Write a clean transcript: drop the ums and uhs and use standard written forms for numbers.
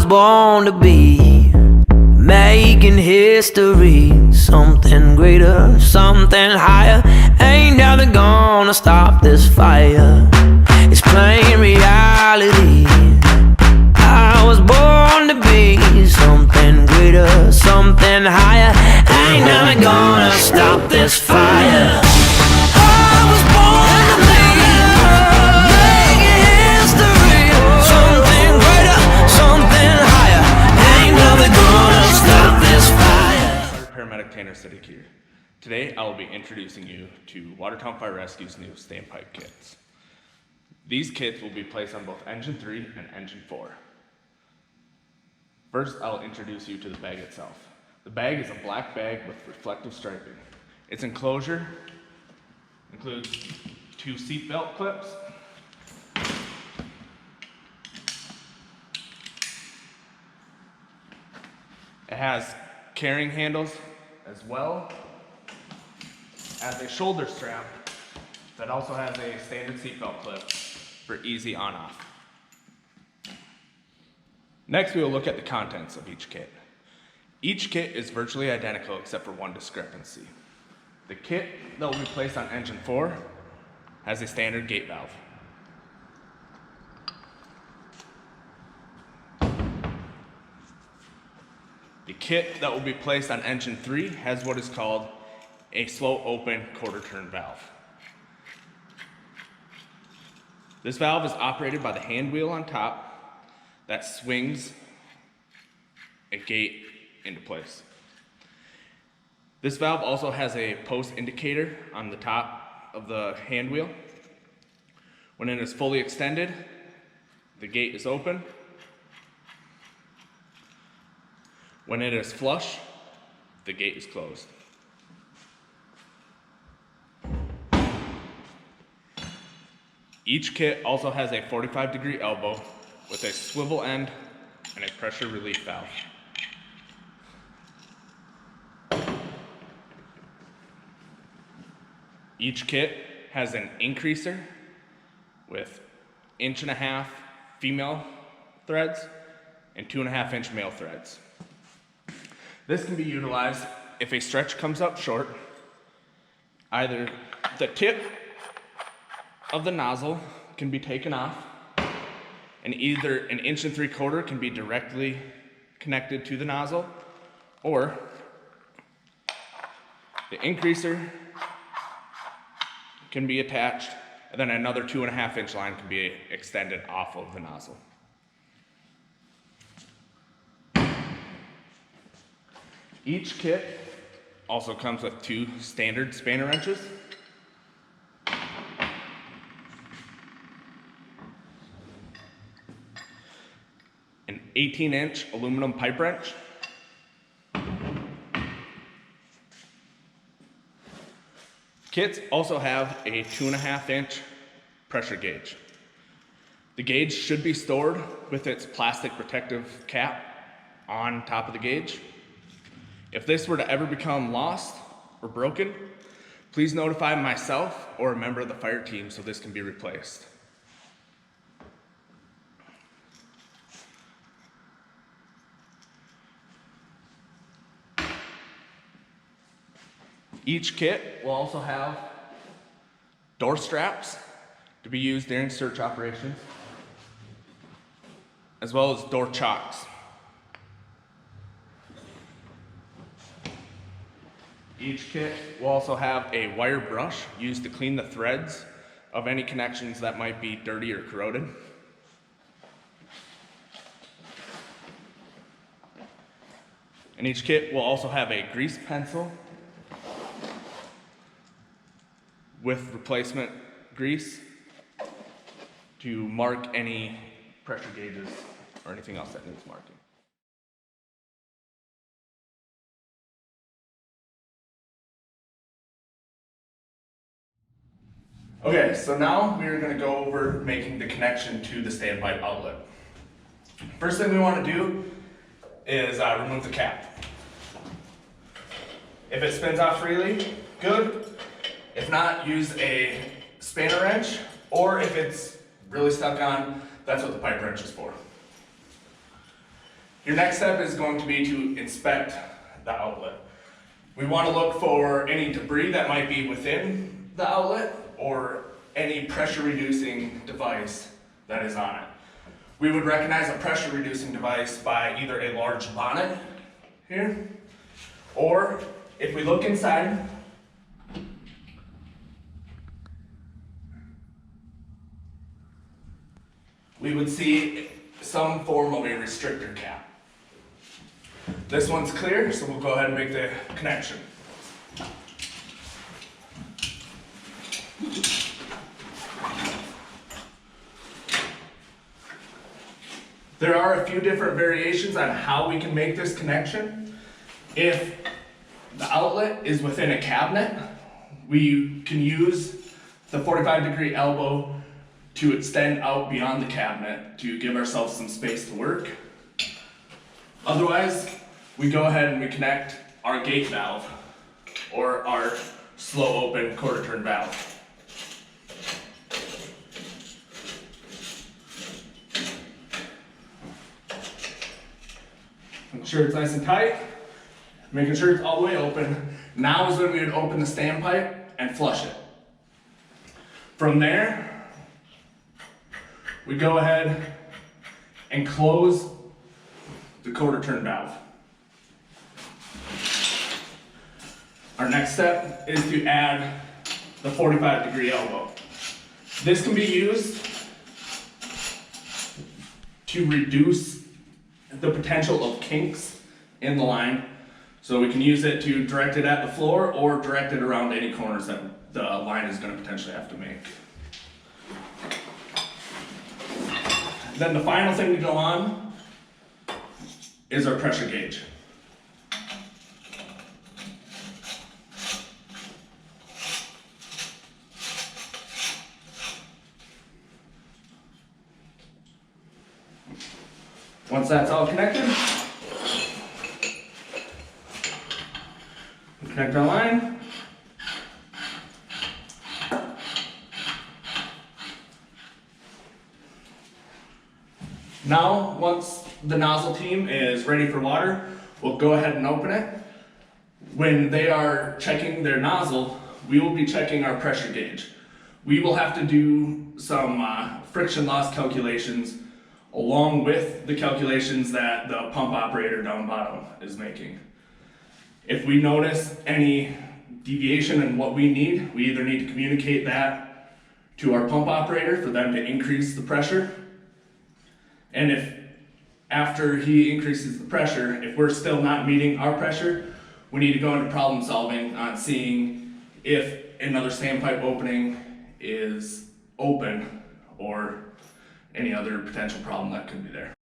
was born to be making history, something greater, something higher. Ain't nothing gonna stop this fire. It's plain reality. I was born to be something greater, something higher. Ain't nothing gonna stop this fire. I was born to be making history, something greater, something higher. Ain't nothing gonna stop this fire. Paramedic Tanner City here. Today I will be introducing you to Watertown Fire Rescue's new Standpipe Kits. These kits will be placed on both Engine 3 and Engine 4. First, I'll introduce you to the bag itself. The bag is a black bag with reflective striping. Its enclosure includes 2 seatbelt clips, it has carrying handles as well as a shoulder strap that also has a standard seatbelt clip for easy on-off. Next, we will look at the contents of each kit. Each kit is virtually identical except for one discrepancy. The kit that will be placed on Engine 4 has a standard gate valve. The kit that will be placed on Engine 3 has what is called a slow open quarter turn valve. This valve is operated by the hand wheel on top that swings a gate into place. This valve also has a post indicator on the top of the hand wheel. When it is fully extended, the gate is open. When it is flush, the gate is closed. Each kit also has a 45-degree elbow with a swivel end and a pressure relief valve. Each kit has an increaser with 1.5" female threads and 2.5" male threads. This can be utilized if a stretch comes up short. Either the tip of the nozzle can be taken off, and either 1 3/4" can be directly connected to the nozzle, or the increaser can be attached, and then another 2.5" line can be extended off of the nozzle. Each kit also comes with 2 standard spanner wrenches, an 18-inch aluminum pipe wrench, kits also have a 2.5" pressure gauge. The gauge should be stored with its plastic protective cap on top of the gauge. If this were to ever become lost or broken, please notify myself or a member of the fire team so this can be replaced. Each kit will also have door straps to be used during search operations, as well as door chocks. Each kit will also have a wire brush used to clean the threads of any connections that might be dirty or corroded. And each kit will also have a grease pencil with replacement grease to mark any pressure gauges or anything else that needs marking. Okay, so now we're going to go over making the connection to the standpipe outlet. First thing we want to do is remove the cap. If it spins off freely, good. If not, use a spanner wrench, or if it's really stuck on, that's what the pipe wrench is for. Your next step is going to be to inspect the outlet. We want to look for any debris that might be within the outlet or any pressure reducing device that is on it. We would recognize a pressure reducing device by either a large bonnet here, or if we look inside, we would see some form of a restrictor cap. This one's clear, so we'll go ahead and make the connection. There are a few different variations on how we can make this connection. If the outlet is within a cabinet, we can use the 45-degree elbow to extend out beyond the cabinet to give ourselves some space to work. Otherwise, we go ahead and we connect our gate valve or our slow open quarter turn valve. Make sure it's nice and tight, making sure it's all the way open. Now is when we would open the standpipe and flush it. From there, we go ahead and close the quarter turn valve. Our next step is to add the 45-degree elbow. This can be used to reduce the potential of kinks in the line. So we can use it to direct it at the floor or direct it around any corners that the line is going to potentially have to make. Then the final thing to go on is our pressure gauge. Once that's all connected, we connect our line. Now, once the nozzle team is ready for water, we'll go ahead and open it. When they are checking their nozzle, we will be checking our pressure gauge. We will have to do some friction loss calculations along with the calculations that the pump operator down bottom is making. If we notice any deviation in what we need, we either need to communicate that to our pump operator for them to increase the pressure. And if after he increases the pressure, if we're still not meeting our pressure, we need to go into problem solving on seeing if another standpipe opening is open or any other potential problem that could be there.